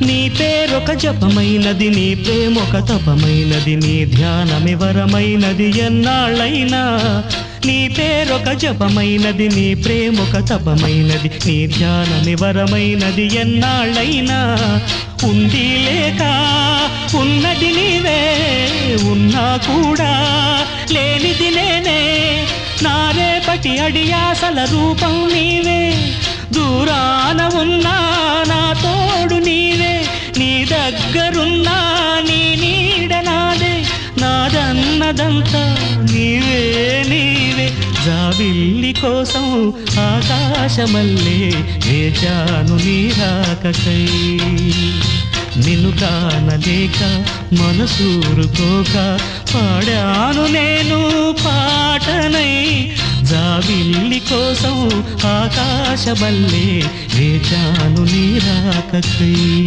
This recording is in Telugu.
నీ పేరొక జపమైనది, నీ ప్రేమొక తపమైనది, నీ ధ్యానమి వరమైనది ఎన్నాళ్ళైనా. నీ పేరొక జపమైనది, నీ ప్రేమొక తపమైనది, నీ ధ్యానమి వరమైనది ఎన్నాళ్ళైనా. ఉండి లేక ఉన్నది నీవే, ఉన్నా కూడా లేనిది నేనే. నా రేపటి అడియాసల రూపం నీవే, దూరాన ఉన్నా నా తోడు నీవే. నీ దగ్గరున్నా నీ నీడ నాదే, నాదన్నదంతా నీవే నీవే. జాబిల్లి కోసం ఆకాశమల్లే వేచాను నీ రాకకై. నిన్ను కానలేక మనసూరుకోక పాడాను నేను పాటనై. జాబిల్లి కోసం ఆకాశమల్లే వేచాను నీ రాకకై.